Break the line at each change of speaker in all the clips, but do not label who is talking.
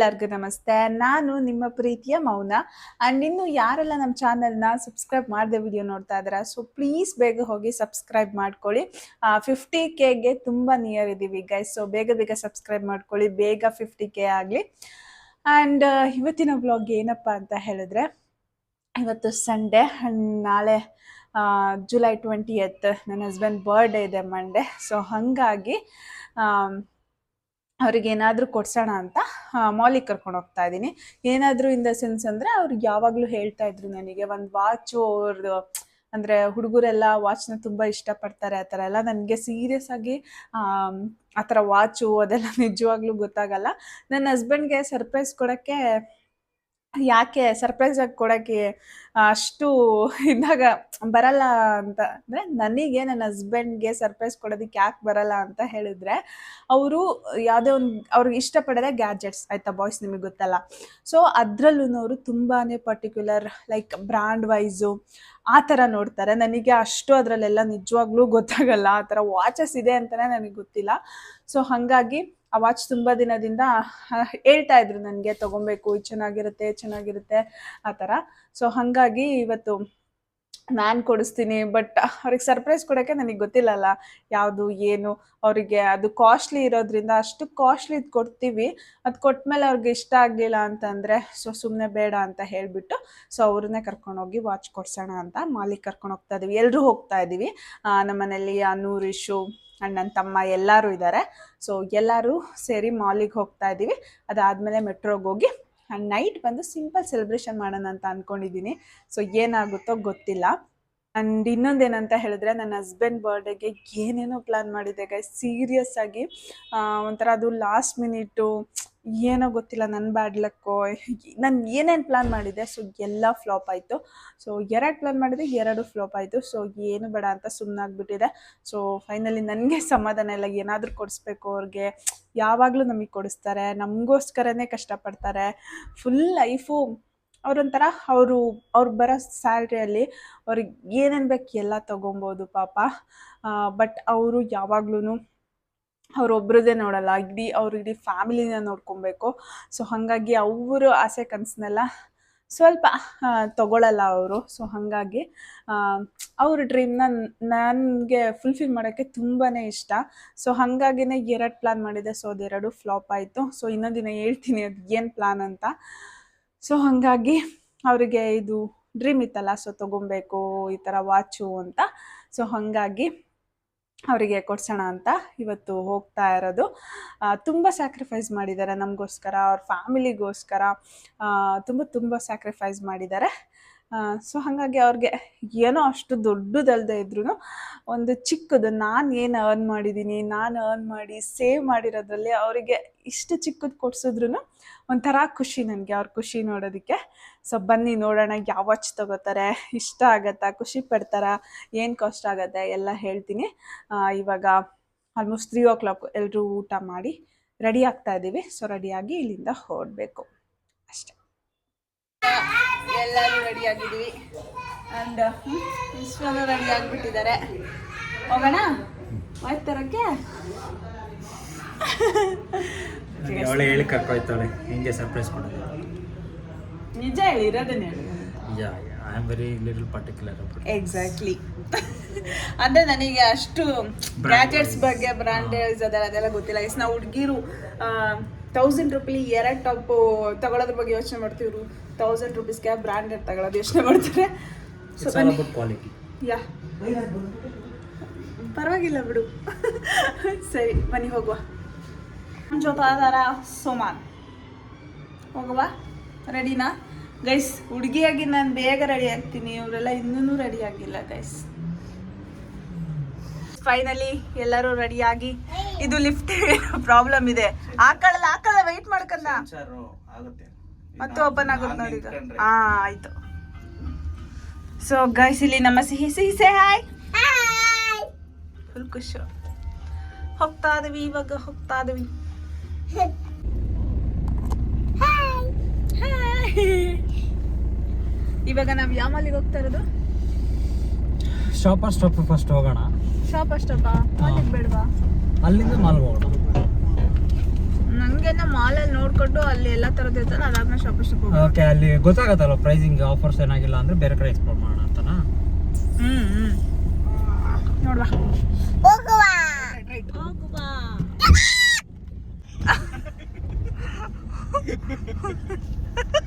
ಎಲ್ಲರಿಗೂ ನಮಸ್ತೆ. ನಾನು ನಿಮ್ಮ ಪ್ರೀತಿಯ ಮೌನ. ಆ್ಯಂಡ್ ಇನ್ನು ಯಾರೆಲ್ಲ ನಮ್ಮ ಚಾನಲ್ನ ಸಬ್ಸ್ಕ್ರೈಬ್ ಮಾಡದೆ ವಿಡಿಯೋ ನೋಡ್ತಾ ಇದ್ದೀರಾ, ಸೊ ಪ್ಲೀಸ್ ಬೇಗ ಹೋಗಿ ಸಬ್ಸ್ಕ್ರೈಬ್ ಮಾಡ್ಕೊಳ್ಳಿ. 50Kಗೆ ತುಂಬ ನಿಯರ್ ಇದ್ದೀವಿ ಗೈಸ್. ಸೊ ಬೇಗ ಬೇಗ ಸಬ್ಸ್ಕ್ರೈಬ್ ಮಾಡ್ಕೊಳ್ಳಿ, ಬೇಗ 50K ಆಗಲಿ. ಆ್ಯಂಡ್ ಇವತ್ತಿನ ಬ್ಲಾಗ್ ಏನಪ್ಪ ಅಂತ ಹೇಳಿದ್ರೆ, ಇವತ್ತು ಸಂಡೇ ಆ್ಯಂಡ್ ನಾಳೆ ಜುಲೈ 20th ನನ್ನ ಹಸ್ಬೆಂಡ್ ಬರ್ಡೇ ಇದೆ ಮಂಡೇ. ಸೊ ಹಾಗಾಗಿ ಅವ್ರಿಗೆ ಏನಾದರೂ ಕೊಡ್ಸೋಣ ಅಂತ ಮಾಲಿಗೆ ಕರ್ಕೊಂಡು ಹೋಗ್ತಾ ಇದ್ದೀನಿ. ಏನಾದರೂ ಇನ್ ದ ಸೆನ್ಸ್ ಅಂದರೆ ಅವ್ರಿಗೆ ಯಾವಾಗಲೂ ಹೇಳ್ತಾ ಇದ್ರು ನನಗೆ ಒಂದು ವಾಚು, ಅವ್ರದ್ದು ಅಂದರೆ ಹುಡುಗರೆಲ್ಲ ವಾಚ್ನ ತುಂಬ ಇಷ್ಟಪಡ್ತಾರೆ ಆ ಥರ ಎಲ್ಲ. ನನಗೆ ಸೀರಿಯಸ್ ಆಗಿ ಆ ಥರ ವಾಚು ಅದೆಲ್ಲ ನಿಜವಾಗ್ಲೂ ಗೊತ್ತಾಗಲ್ಲ. ನನ್ನ ಹಸ್ಬೆಂಡ್ಗೆ ಸರ್ಪ್ರೈಸ್ ಕೊಡೋಕ್ಕೆ, ಯಾಕೆ ಸರ್ಪ್ರೈಸ್ ಆಗಿ ಕೊಡೋಕ್ಕೆ ಅಷ್ಟು ಇದ್ದಾಗ ಬರಲ್ಲ ಅಂತ ಅಂದರೆ, ನನಗೆ ನನ್ನ ಹಸ್ಬೆಂಡ್ಗೆ ಸರ್ಪ್ರೈಸ್ ಕೊಡೋದಕ್ಕೆ ಯಾಕೆ ಬರಲ್ಲ ಅಂತ ಹೇಳಿದ್ರೆ, ಅವರು ಯಾವುದೇ ಒಂದು ಅವ್ರಿಗೆ ಇಷ್ಟಪಡೋದೇ ಗ್ಯಾಜೆಟ್ಸ್ ಆಯಿತಾ ಬಾಯ್ಸ್, ನಿಮಗೆ ಗೊತ್ತಲ್ಲ. ಸೊ ಅದರಲ್ಲೂ ಅವರು ತುಂಬಾ ಪರ್ಟಿಕ್ಯುಲರ್, ಲೈಕ್ ಬ್ರ್ಯಾಂಡ್ ವೈಸು ಆ ಥರ ನೋಡ್ತಾರೆ. ನನಗೆ ಅಷ್ಟು ಅದರಲ್ಲೆಲ್ಲ ನಿಜವಾಗ್ಲೂ ಗೊತ್ತಾಗಲ್ಲ. ಆ ಥರ ವಾಚಸ್ ಇದೆ ಅಂತಲೇ ನನಗೆ ಗೊತ್ತಿಲ್ಲ. ಸೊ ಹಾಗಾಗಿ ಆ ವಾಚ್ ತುಂಬ ದಿನದಿಂದ ಹೇಳ್ತಾ ಇದ್ರು ನನಗೆ, ತೊಗೊಬೇಕು, ಚೆನ್ನಾಗಿರುತ್ತೆ ಆ ಥರ. ಸೊ ಹಾಗಾಗಿ ಇವತ್ತು ನಾನು ಕೊಡಿಸ್ತೀನಿ. ಬಟ್ ಅವ್ರಿಗೆ ಸರ್ಪ್ರೈಸ್ ಕೊಡೋಕ್ಕೆ ನನಗೆ ಗೊತ್ತಿಲ್ಲಲ್ಲ ಯಾವುದು ಏನು. ಅವರಿಗೆ ಅದು ಕಾಸ್ಟ್ಲಿ ಇರೋದ್ರಿಂದ ಅಷ್ಟು ಕಾಸ್ಟ್ಲಿದು ಕೊಡ್ತೀವಿ. ಅದು ಕೊಟ್ಮೇಲೆ ಅವ್ರಿಗೆ ಇಷ್ಟ ಆಗಲಿಲ್ಲ ಅಂತಂದರೆ ಸೊ ಸುಮ್ಮನೆ ಬೇಡ ಅಂತ ಹೇಳಿಬಿಟ್ಟು ಸೊ ಅವ್ರನ್ನೇ ಕರ್ಕೊಂಡೋಗಿ ವಾಚ್ ಕೊಡ್ಸೋಣ ಅಂತ ಮಾಲಿಗೆ ಕರ್ಕೊಂಡು ಹೋಗ್ತಾ ಇದ್ದೀವಿ. ಎಲ್ಲರೂ ಹೋಗ್ತಾ ಇದ್ದೀವಿ. ನಮ್ಮ ಮನೇಲಿ ನೂರಿಶು ಆ್ಯಂಡ್ ನನ್ನ ತಮ್ಮ ಎಲ್ಲರೂ ಇದ್ದಾರೆ. ಸೊ ಎಲ್ಲರೂ ಸೇರಿ ಮಾಲಿಗೆ ಹೋಗ್ತಾ ಇದ್ದೀವಿ. ಅದಾದಮೇಲೆ ಮೆಟ್ರೋಗೆ ಹೋಗಿ ಆ್ಯಂಡ್ ನೈಟ್ ಬಂದು ಸಿಂಪಲ್ ಸೆಲೆಬ್ರೇಷನ್ ಮಾಡೋಣ ಅಂತ ಅಂದ್ಕೊಂಡಿದ್ದೀನಿ. ಸೊ ಏನಾಗುತ್ತೋ ಗೊತ್ತಿಲ್ಲ. ಆ್ಯಂಡ್ ಇನ್ನೊಂದೇನಂತ ಹೇಳಿದ್ರೆ, ನನ್ನ ಹಸ್ಬೆಂಡ್ ಬರ್ಡೇಗೆ ಏನೇನೋ ಪ್ಲ್ಯಾನ್ ಮಾಡಿದೆ ಗೈಸ್, ಸೀರಿಯಸ್ ಆಗಿ. ಒಂಥರ ಅದು ಲಾಸ್ಟ್ ಮಿನಿಟು ಏನೋ ಗೊತ್ತಿಲ್ಲ, ನನ್ನ ಬ್ಯಾಡ್ ಲಕ್ಕೋ ನಾನು ಏನೇನು ಪ್ಲ್ಯಾನ್ ಮಾಡಿದೆ ಸೊ ಎಲ್ಲ ಫ್ಲಾಪ್ ಆಯಿತು. ಸೊ 2 ಪ್ಲ್ಯಾನ್ ಮಾಡಿದೆ, 2 ಫ್ಲಾಪ್ ಆಯಿತು. ಸೊ ಏನು ಬೇಡ ಅಂತ ಸುಮ್ಮನಾಗ್ಬಿಟ್ಟಿದೆ. ಸೊ ಫೈನಲಿ ನನಗೆ ಸಮಾಧಾನ ಇಲ್ಲ. ಏನಾದರೂ ಕೊಡಿಸ್ಬೇಕು ಅವ್ರಿಗೆ. ಯಾವಾಗಲೂ ನಮಗೆ ಕೊಡಿಸ್ತಾರೆ, ನಮಗೋಸ್ಕರನೇ ಕಷ್ಟಪಡ್ತಾರೆ ಫುಲ್ ಲೈಫು. ಅವರೊಂಥರ ಅವ್ರು ಬರೋ ಸ್ಯಾಲ್ರಿಯಲ್ಲಿ ಅವ್ರಿಗೆ ಏನೇನು ಬೇಕು ಎಲ್ಲ ತೊಗೊಬೋದು ಪಾಪ. ಬಟ್ ಅವರು ಯಾವಾಗ್ಲೂ ಅವರೊಬ್ರದ್ದೇ ನೋಡಲ್ಲ, ಇಡೀ ಫ್ಯಾಮಿಲಿನ ನೋಡ್ಕೊಬೇಕು. ಸೊ ಹಾಗಾಗಿ ಅವರು ಆಸೆ ಕನಸನ್ನೆಲ್ಲ ಸ್ವಲ್ಪ ತೊಗೊಳ್ಳಲ್ಲ ಅವರು. ಸೊ ಹಾಗಾಗಿ ಅವ್ರ ಡ್ರೀಮ್ನ ನನಗೆ ಫುಲ್ಫಿಲ್ ಮಾಡೋಕ್ಕೆ ತುಂಬಾ ಇಷ್ಟ. ಸೊ ಹಾಗಾಗಿನೇ 2 ಪ್ಲ್ಯಾನ್ ಮಾಡಿದೆ. ಸೊ ಅದು 2 ಫ್ಲಾಪ್ ಆಯಿತು. ಸೊ ಇನ್ನೊಂದಿನ ಹೇಳ್ತೀನಿ ಅದು ಏನು ಪ್ಲ್ಯಾನ್ ಅಂತ. ಸೊ ಹಾಗಾಗಿ ಅವರಿಗೆ ಇದು ಡ್ರೀಮ್ ಇತ್ತಲ್ಲ, ಸೊ ತೊಗೊಬೇಕು ಈ ಥರ ವಾಚು ಅಂತ. ಸೊ ಹಾಗಾಗಿ ಅವರಿಗೆ ಕೊಡ್ಸೋಣ ಅಂತ ಇವತ್ತು ಹೋಗ್ತಾ ಇರೋದು. ತುಂಬ ಸ್ಯಾಕ್ರಿಫೈಸ್ ಮಾಡಿದ್ದಾರೆ ನಮಗೋಸ್ಕರ, ಅವ್ರ ಫ್ಯಾಮಿಲಿಗೋಸ್ಕರ ತುಂಬ ಸ್ಯಾಕ್ರಿಫೈಸ್ ಮಾಡಿದ್ದಾರೆ. ಸೊ ಹಾಗಾಗಿ ಅವ್ರಿಗೆ ಏನೋ ಅಷ್ಟು ದೊಡ್ಡದಲ್ಲದೆ ಇದ್ರೂ ಒಂದು ಚಿಕ್ಕದು, ನಾನು ಏನು ಅರ್ನ್ ಮಾಡಿದ್ದೀನಿ, ನಾನು ಅರ್ನ್ ಮಾಡಿ ಸೇವ್ ಮಾಡಿರೋದ್ರಲ್ಲಿ ಅವರಿಗೆ ಇಷ್ಟು ಚಿಕ್ಕದು ಕೊಡ್ಸಿದ್ರು ಒಂಥರ ಖುಷಿ ನನಗೆ, ಅವ್ರ ಖುಷಿ ನೋಡೋದಕ್ಕೆ. ಸೊ ಬನ್ನಿ ನೋಡೋಣ ಯಾವ ವಾಚ್ ತೊಗೋತಾರೆ, ಇಷ್ಟ ಆಗತ್ತಾ, ಖುಷಿ ಪಡ್ತಾರಾ, ಏನು ಕಾಸ್ಟ್ ಆಗುತ್ತೆ ಎಲ್ಲ ಹೇಳ್ತೀನಿ. ಇವಾಗ ಆಲ್ಮೋಸ್ಟ್ 3 o'clock, ಎಲ್ಲರೂ ಊಟ ಮಾಡಿ ರೆಡಿ ಆಗ್ತಾ ಇದ್ದೀವಿ. ಸೊ ರೆಡಿಯಾಗಿ ಇಲ್ಲಿಂದ ಹೊರಡಬೇಕು ಅಷ್ಟೇ. ಎಲ್ಲರೂ ರೆಡಿ ಆಗಿದ್ದೀವಿ. ಆ್ಯಂಡ್ ವಿಶ್ವನು ರೆಡಿ ಆಗಿಬಿಟ್ಟಿದ್ದಾರೆ. ಹೋಗೋಣ ವಾಚ್ ತರೋಕ್ಕೆ.
ಅವಳೆ ಹೇಳಿ ಕರ್ಕೊಯ್ತಾಳೆ ಹೆಂಗೆ ಸರ್ಪ್ರೈಸ್ ಕೊಡೋದು.
ನಿಜ ಹೇಳಿ, ಇರೋದನ್ನೇ ಹೇಳಿ.
I am very little particular.
Exactly. ಅಂದರೆ ನನಗೆ ಅಷ್ಟು ಗ್ಯಾಜೆಟ್ಸ್ ಬಗ್ಗೆ, ಬ್ರ್ಯಾಂಡೆಡ್ಸ್ ಅದೆಲ್ಲ ಗೊತ್ತಿಲ್ಲ. ನಾವು ಹುಡುಗಿರು 1000 ರೂಪಾಯಿ 2 ಟಾಪು ತಗೊಳ್ಳೋದ್ರ ಬಗ್ಗೆ ಯೋಚನೆ ಮಾಡ್ತೀವಿ. 1000 ರೂಪೀಸ್ಗೆ ಬ್ರ್ಯಾಂಡೆಡ್ ತಗೊಳ್ಳೋದು ಯೋಚನೆ ಮಾಡ್ತಾರೆ. ಸೊ
ಕ್ವಾಲಿಟಿ
ಯಾ ಪರವಾಗಿಲ್ಲ ಬಿಡು. ಸರಿ ಬನ್ನಿ ಹೋಗುವ. ನಮ್ಮ ಜೊತೆ ಆಧಾರ ಸೋಮಾನ್ ಹೋಗುವ. ರೆಡಿನಾ ಗೈಸ್? ಹುಡುಗಿಯಾಗಿ ನಾನು ಬೇಗ ರೆಡಿ ಆಗ್ತೀನಿ, ಇವರೆಲ್ಲ ಇನ್ನೂ ರೆಡಿ ಆಗಿಲ್ಲ ಗೈಸ್. ಫೈನಲಿ ಎಲ್ಲರೂ ರೆಡಿಯಾಗಿ, ಇದು ಲಿಫ್ಟ್ ಪ್ರಾಬ್ಲಮ್ ಇದೆ. ಆಕಳ ವೆಯ್ಟ್ ಮಾಡ್ಕಂದ ಮತ್ತೆ ಓಪನ್ ಆಗುತ್ತೆ ನೋಡಿ ಈಗ. ಆಯ್ತು. ಸೊ ಗೈಸ್, ಇಲ್ಲಿ ನಮ್ಮ ಸಿಹಿ ಸೇ ಹಾಯ್. ಫುಲ್ ಖುಷಿ. ಹೋಗ್ತಾ ಇದೀವಿ ಇವಾಗ, ಹೋಗ್ತಾ ಇದೀವಿ. ಇವಾಗ ನಾವು ಯಾವ ಮಾಲಿಗೆ ಹೋಗ್ತಾ ಇರೋದು?
ಶಾಪರ್ ಸ್ಟಾಪ್ ಫಸ್ಟ್ ಹೋಗೋಣ.
ಶಾಪರ್ ಸ್ಟಾಪ ಮಾಲಿಗೆ ಬೇಡವಾ?
ಅಲ್ಲಿಂದ ಮಾಲ್ಗೆ ಹೋಗೋಣ.
ನಂಗೆ ನನ್ಗೆ ಮಾಲಲ್ಲಿ ನೋಡ್ಕೊಂಡು ಅಲ್ಲಿ ಎಲ್ಲಾ ತರದ್ ಇರ್ತಲ್ಲ ಅದಾದ್ಮೇಲೆ ಶಾಪ್
ಓಕೆ, ಅಲ್ಲಿ ಗೊತ್ತಾಗತ್ತಲ್ಲ ಪ್ರೈಸಿಂಗ್ ಆಫರ್ಸ್ ಏನಾಗಿಲ್ಲ ಅಂದ್ರೆ ಬೇರೆ ಕಡೆ ಎಕ್ಸ್ಪ್ಲೋರ್ ಮಾಡೋಣ ಅಂತನಾ.
ನೋಡ್ವಾ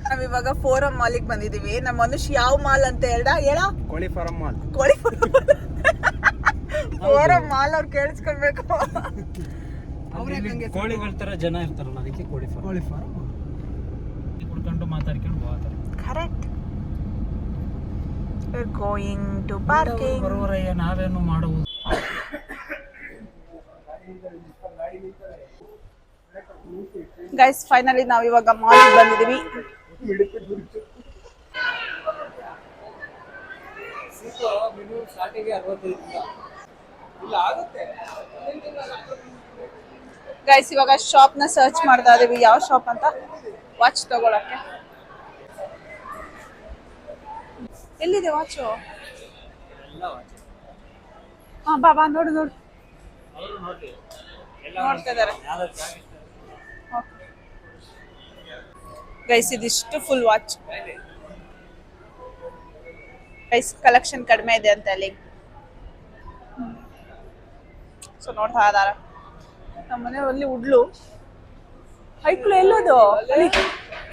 ನಾವಿವಾಗ ಫೋರಂ ಮಾಲಿಗೆ ಬಂದಿದೀವಿ. ನಮ್ಮ ಮನುಷ್ಯ ಯಾವ ಮಾಲ್ ಅಂತ ಹೇಳ
ಕೋಳಿ ಫಾರಂ ಮಾಲ್.
ಫೋರಂ ಮಾಲ್ ಅವ್ರು ಕೇಳಿಸ್ಕೊಳ್ಬೇಕು.
ಕೋಳಿಗಳ ತರ ಜನ ಇರ್ತಾರಲ್ಲ, ಅದಕ್ಕೆ ಕೋಳಿ ಫಾರಂ ಕುಡ್ಕೊಂಡು ಮಾತಾಡ್ಕೊಂಡು ಹೋಗ್ತಾರೆ.
ಕರೆಕ್ಟ್. Going to parking.
ಬರೋರಯ್ಯ, ನಾವೇನು ಮಾಡುವುದು.
ಗೈಸ್, ಫೈನಲಿ ನಾವ್ ಇವಾಗ ಮಾಲ್ ಬಂದಿದೀವಿ. ಗೈಸ್, ಇವಾಗ ಶಾಪ್ ನ ಸರ್ಚ್ ಮಾಡ್ತಾ ಇದೀವಿ, ಯಾವ ಶಾಪ್ ಅಂತ ವಾಚ್ ತಗೊಳಕ್ಕೆ. ಎಲ್ಲಿದೆ ವಾಚು? ಹಾ, ಬಾ ನೋಡು ನೋಡ್ತಾ ಇದಾರೆ. ಗೈಸ್, ಇದಿಷ್ಟು ಫುಲ್ ವಾಚ್. ಗೈಸ್, ಕಲೆಕ್ಷನ್ ಕಡಿಮೆ ಇದೆ ಅಂತ ಅಲ್ಲಿ. ಸೊ ನೋಡ್ತಾ ಇದಾರ. ನಮ್ಮ ಮನೆಯಲ್ಲಿ ಉಡ್ಲು ಐಕ್ಳು ಎಲ್ಲೋದು?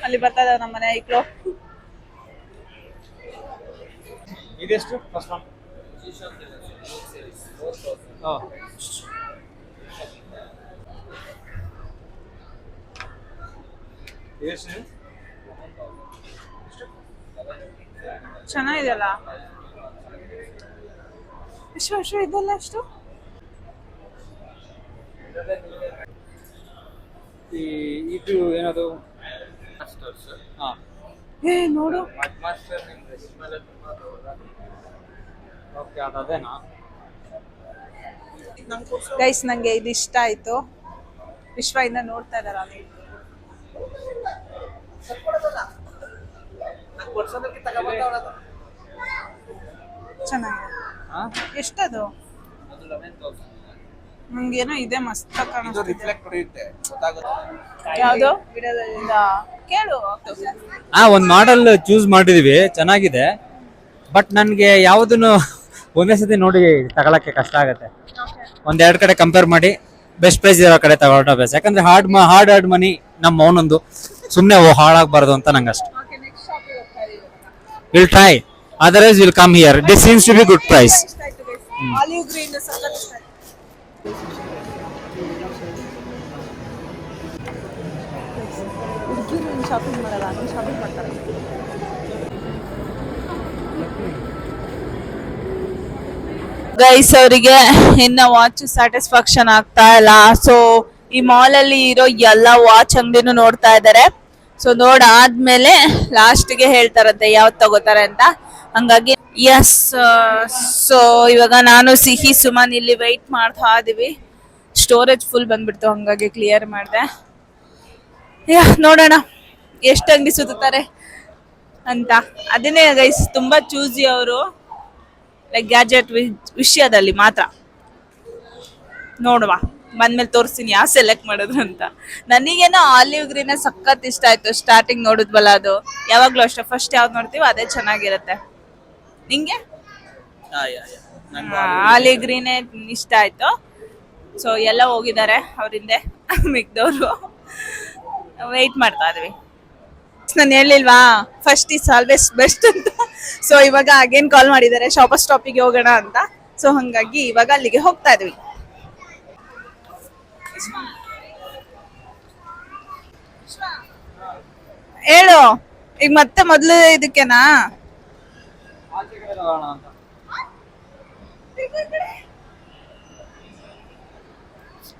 ಅಲ್ಲಿ ಬರ್ತಾ ಇದಾವೆ ನಮ್ಮ ಮನೆ ಐಕ್ಳು.
ಇದೆಷ್ಟು?
ಚೆನ್ನಾಗಿದೆಯಲ್ಲ. ಎಷ್ಟು ಇದೆಲ್ಲ ಎಷ್ಟು?
ಇದು ಏನದು?
ಏ ನೋಡು,
ಓಕೆ, ಅದೇನಾ?
ಗೈಸ್, ನಂಗೆ ಇದು ಇಷ್ಟ ಆಯ್ತು. ವಿಶ್ವ ಇಂದ ನೋಡ್ತಾ ಇದಾರ. ಚೆನ್ನಾಗಿದೆ. ಎಷ್ಟದು? ನಂಗೇನೋ ಇದೆ ಮಸ್ತ್ ಕಾಣಿಸ್ತಿದೆ. ಯಾವ್ದು? ಕೇಳು.
ಒಂದ್ ಮಾಡೆಲ್ ಚೂಸ್ ಮಾಡಿದೀವಿ, ಚೆನ್ನಾಗಿದೆ. ಬಟ್ ನನ್ಗೆ ಯಾವ್ದನ್ನು ಒಂದೇ ಸತಿ ನೋಡಿ ತಗೊಳಕ್ಕೆ ಕಷ್ಟ ಆಗತ್ತೆ. ಒಂದೆರಡು ಕಡೆ ಕಂಪೇರ್ ಮಾಡಿ ಬೆಸ್ಟ್ ಪ್ರೈಸ್ ಇರೋ ಕಡೆ ತಗೊಳ್ಳೋ ಬೇಸ್. ಯಾಕಂದ್ರೆ ಹಾರ್ಡ್ ಮನಿ ನಮ್ಮ ಮೌನೊಂದು ಸುಮ್ನೆ ಹಾಳಾಗಬಾರ್ದು ಅಂತ ನಂಗೆ ಅಷ್ಟೇ. Will try, otherwise will come here. This seems to be good price.
Olive green ಸಕ್ಕತ್ ಇಷ್ಟ ಆಯ್ತು. ಹುಡುಗಿರು ಶಾಪಿಂಗ್ ಮಾಡಲ್ಲ, ನೀವು ಶಾಪಿಂಗ್ ಮಾಡ್ತಾರೆ. ಗೈಸ್, ಅವರಿಗೆ ಇನ್ನ ವಾಚ್ ಸ್ಯಾಟಿಸ್ಫ್ಯಾಕ್ಷನ್ ಆಗ್ತಾ ಇಲ್ಲ. ಸೊ ಈ ಮಾಲ್ ಅಲ್ಲಿ ಇರೋ ಎಲ್ಲ ವಾಚ್ ಅಂಗಡಿನೂ ನೋಡ್ತಾ ಇದ್ದಾರೆ. ಸೊ ನೋಡಾದ್ಮೇಲೆ ಲಾಸ್ಟ್ಗೆ ಹೇಳ್ತಾರಂತೆ ಯಾವ್ದು ತಗೋತಾರೆ ಅಂತ. ಹಂಗಾಗಿ ಎಸ್, ಸೊ ಇವಾಗ ನಾನು ಸಿಹಿ ಸುಮನ್ ಇಲ್ಲಿ ವೆಯ್ಟ್ ಮಾಡ್ತಾ ಇದೀವಿ. ಸ್ಟೋರೇಜ್ ಫುಲ್ ಬಂದ್ಬಿಡ್ತು, ಹಂಗಾಗಿ ಕ್ಲಿಯರ್ ಮಾಡಿದೆ. ನೋಡೋಣ ಎಷ್ಟು ಅಂಗಡಿ ಸುತ್ತಾರೆ ಅಂತ. ಅದನ್ನೇ ಗೈಸ್, ತುಂಬಾ ಚೂಸಿ ಅವರು, ಲೈಕ್ ಗ್ಯಾಜೆಟ್ ವಿಷಯದಲ್ಲಿ ಮಾತ್ರ. ನೋಡುವ, ಬಂದ್ಮೇಲೆ ತೋರಿಸ್ತೀನಿ ಯಾವ ಸೆಲೆಕ್ಟ್ ಮಾಡಿದ್ರು ಅಂತ. ನನಗೇನೋ ಆಲಿವ್ ಗ್ರೀನ್ ಸಖತ್ ಇಷ್ಟ ಆಯ್ತು. ಸ್ಟಾರ್ಟಿಂಗ್ ನೋಡಿದ್ವಲ್ಲ, ಅದು ಯಾವಾಗ್ಲೂ ಅಷ್ಟೇ, ಫಸ್ಟ್ ಯಾವ್ದು ನೋಡ್ತೀವಿ ಅದೇ ಚೆನ್ನಾಗಿರುತ್ತೆ. ನಿಂಗೆ ಆಲಿವ್ ಗ್ರೀನೇ ಇಷ್ಟ ಆಯ್ತು. ಸೊ ಎಲ್ಲ ಹೋಗಿದ್ದಾರೆ ಅವರಿಂದೆ, ಮಿಕ್ದವರು ವೆಯ್ಟ್ ಮಾಡ್ತಾ ಇದ್ವಿ. ನಾನು ಹೇಳಿಲ್ವಾ ಫಸ್ಟ್ ಈಸ್ ಆಲ್ವೇಸ್ ಬೆಸ್ಟ್ ಅಂತ. ಸೊ ಇವಾಗ ಅಗೇನ್ ಕಾಲ್ ಮಾಡಿದ್ದಾರೆ ಶಾಪರ್ ಸ್ಟಾಪಿಗೆ ಹೋಗೋಣ ಅಂತ. ಸೊ ಹಂಗಾಗಿ ಇವಾಗ ಅಲ್ಲಿಗೆ ಹೋಗ್ತಾ ಇದ್ವಿ. ಹೇಳು, ಈಗ ಮತ್ತೆ ಮೊದ್ಲು ಇದಕ್ಕೆನಾ?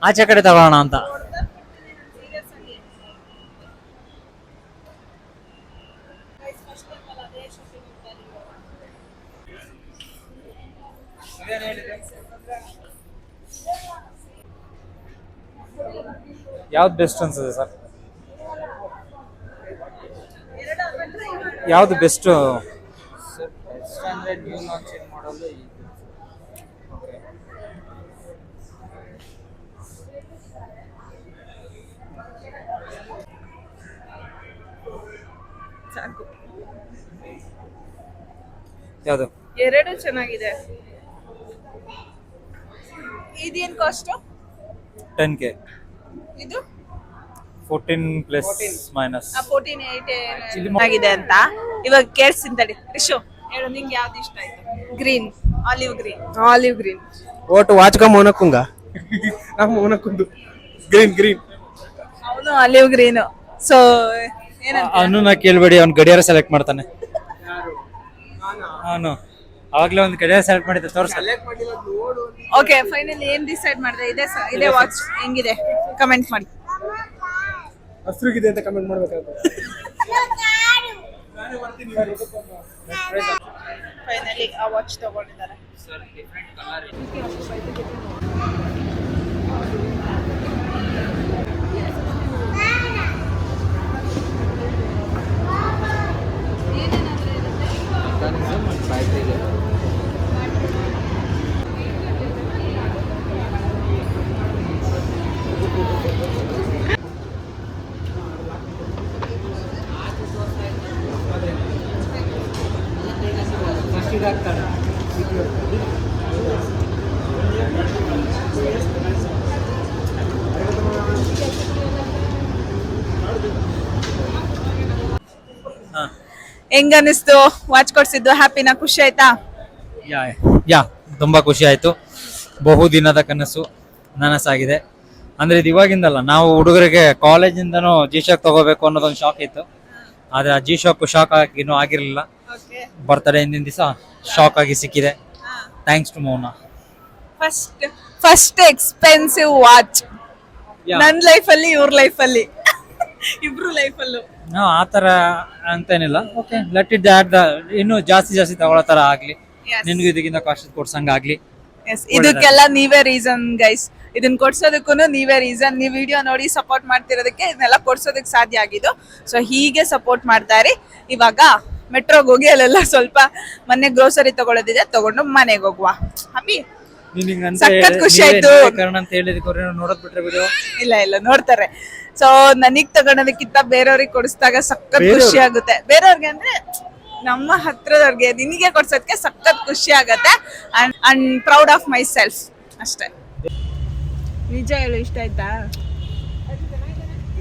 ಆಚೆ ಕಡೆ ತಗೋಣ ಅಂತ. ಯಾವ್ದು ಬೆಸ್ಟ್ ಅನ್ಸುತ್ತೆ ಸರ್? ಯಾವ್ದು ಬೆಸ್ಟ್? ನ್ಯೂ ಲಾಂಚ್ ಮಾಡಲು ಯಾವುದು?
ಎರಡು ಚೆನ್ನಾಗಿದೆ. ಇದೇನ್ ಕಾಸ್ಟ್?
10K.
ಇದು
14 ಪ್ಲಸ್ ಮೈನಸ್.
14 ಚೆನ್ನಾಗಿದೆ ಅಂತ ಇವಾಗ ಕೇಳಿಸ್ತಿಂತಡಿ. ರಿಶು ಹೇಳು, ನಿಂಗೆ ಯಾವ್ದು ಇಷ್ಟ ಆಯ್ತು? Green, olive green. Olive green.
ಓಟು ವಾಚ್ಕ ಮೋನಕ್ಕುಂಗ ಮೋನಕ್ಕುಂದು ಗ್ರೀನ್
ಅವನು ಆಲಿವ್ ಗ್ರೀನ್. ಸೊ ಏನಂತ
ಅವನು ನಾ ಕೇಳ್ಬೇಡಿ, ಅವ್ನು ಗಡಿಯಾರ ಸೆಲೆಕ್ಟ್ ಮಾಡ್ತಾನೆ. ಅವನು ಅವಾಗ್ಲೇ ಒಂದು ಗಡಿಯಾರ ಸೆಲೆಕ್ಟ್ ಮಾಡಿದ್ದೆ, ತೋರ್ಸ.
ಓಕೆ, ಫೈನಲಿ ಏನ್ ಡಿಸೈಡ್ ಮಾಡಿದೆ? ಇದೇ ವಾಚ್ ಹೆಂಗಿದೆ ಕಮೆಂಟ್ ಮಾಡಿ.
ಹಸ್ರುಗಿದೆ ಅಂತ ಕಮೆಂಟ್ ಮಾಡ್ಬೇಕಾಗುತ್ತೆ.
ಫೈನಲಿ ಆ ವಾಚ್ ತಗೊಂಡಿದ್ದಾರೆ. ಹೆಂಗ ಅನಿಸ್ತು ವಾಚ್ ಕೊಡ್ಸಿದ್ದು? ಹ್ಯಾಪಿನಾ? ಖುಷಿ ಆಯ್ತಾ?
ಯಾ ತುಂಬಾ ಖುಷಿ ಆಯ್ತು. ಬಹು ದಿನದ ಕನಸು ನನಸಾಗಿದೆ. ಅಂದ್ರೆ ಇದು ಇವಾಗಿಂದಲ್ಲ, ನಾವು ಹುಡುಗರಿಗೆ ಕಾಲೇಜಿಂದನೂ G-Shock ತಗೋಬೇಕು ಅನ್ನೋದೊಂದು ಶಾಕ್ ಇತ್ತು. ಆದ್ರೆ ಆ G-Shock ಶಾಕ್ ಆಗಿ ಇನ್ನೂ ಆಗಿರ್ಲಿಲ್ಲ. ಬರ್ತಡೇ ಹಿಂದಿನ ದಿವಸ ಶಾಕ್ ಆಗಿ ಸಿಕ್ಕಿದೆ. ಥ್ಯಾಂಕ್ಸ್ ಟು ಮೌನ.
ಫಸ್ಟ್ ಎಕ್ಸ್ಪೆನ್ಸಿವ್ ವಾಚ್ ನನ್ನ ಲೈಫಲ್ಲಿ, ಇವ್ರ ಲೈಫಲ್ಲಿ, ಇಬ್ರು ಲೈಫಲ್ಲೂ.
ಆತರ ಅಂತೇನಿಲ್ಲ. Okay, let it that. ಇನ್ನು ಜಾಸ್ತಿ ತಗೊಳ್ಳೋ ತರ ಆಗ್ಲಿ, ನಿನ್ಗೂ ಇದಕ್ಕಿಂತ ಕಾಸ್ಟ್ ಕೊಡ್ಸಂಗ ಆಗ್ಲಿ.
ಇದಕ್ಕೆಲ್ಲ ನೀವೇ ರೀಸನ್ ಗೈಸ್. ಇದನ್ನ ಕೊಡ್ಸೋದಕ್ಕೂ ನೀವೇ ರೀಸನ್. ನೀವು ವಿಡಿಯೋ ನೋಡಿ ಸಪೋರ್ಟ್ ಮಾಡ್ತಿರೋದಕ್ಕೆ ಇದನ್ನೆಲ್ಲ ಕೊಡ್ಸೋದಕ್ಕೆ ಸಾಧ್ಯ ಆಗಿದ್ದು. ಸೊ ಹೀಗೆ ಸಪೋರ್ಟ್ ಮಾಡ್ತಾ ಇರಿ. ಇವಾಗ ಮೆಟ್ರೋಗೆ ಹೋಗಿ ಅಲ್ಲೆಲ್ಲ ಸ್ವಲ್ಪ ಮೊನ್ನೆ ಗ್ರೋಸರಿ ತಗೊಳ್ಳೋದಿದೆ, ತಗೊಂಡು ಮನೆಗೆ ಹೋಗುವ. ಹ್ಯಾಪಿ? ಸಖತ್ ಖುಷಿ ಆಯ್ತು.
ನೋಡೋದ್ ಬಿಟ್ರೆ ವಿಡಿಯೋ
ಇಲ್ಲ ನೋಡ್ತಾರೆ. ಸೊ ನನಗ್ ತಗೊಳೋದಕ್ಕಿಂತ ಬೇರೆಯವ್ರಿಗೆ ಕೊಡಿಸಿದಾಗ ಸಖತ್ ಖುಷಿ ಆಗುತ್ತೆ. ಬೇರೆಯವ್ರಿಗೆ ಅಂದ್ರೆ ನಮ್ಮ ಹತ್ರದವ್ರಿಗೆ, ನಿನಗೆ ಕೊಡ್ಸೋದಕ್ಕೆ ಸಖತ್ ಖುಷಿ ಆಗತ್ತೆ. And proud of my self ಅಷ್ಟೇ. ನಿಜ ಹೇಳು, ಇಷ್ಟ ಆಯ್ತಾ?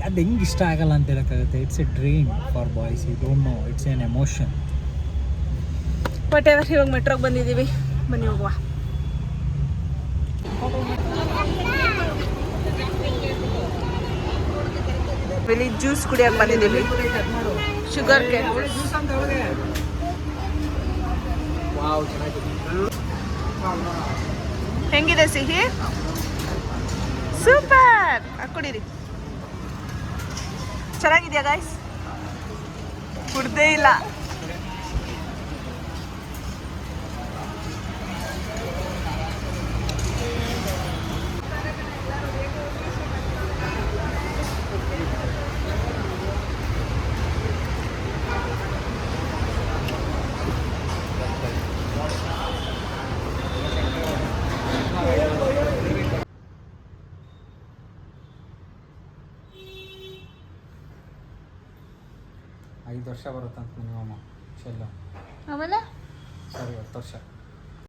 ಅದು ಹೆಂಗೆ ಇಷ್ಟ ಆಗಲ್ಲ ಅಂತ ಹೇಳಕ್ಕಾಗುತ್ತೆ. It's a dream for boys. You don't know, it's an emotion.
But ಇವಾಗ ಮೆಟ್ರೋಗೆ ಬಂದಿದ್ದೀವಿ, ಬನ್ನಿ ಹೋಗುವ. ಇಲ್ಲಿ ಜ್ಯೂಸ್ ಕುಡಿಯಕ್ಕೆ ಬಂದಿದ್ದೀವಿ, ಶುಗರ್ ಕೇನ್. ಹೆಂಗಿದೆ ಸಿಹಿ? ಸೂಪರ್. ಕುಡೀರಿ. ಚೆನ್ನಾಗಿದ್ಯಾ ಗೈಸ್? ಕುಡ್ದೇ ಇಲ್ಲ.
ಐದು ವರ್ಷ ಬರುತ್ತಂತ ಮಿನಿಮಮ್.
ಆಮೇಲೆ
ಸರಿ, 10 ವರ್ಷ.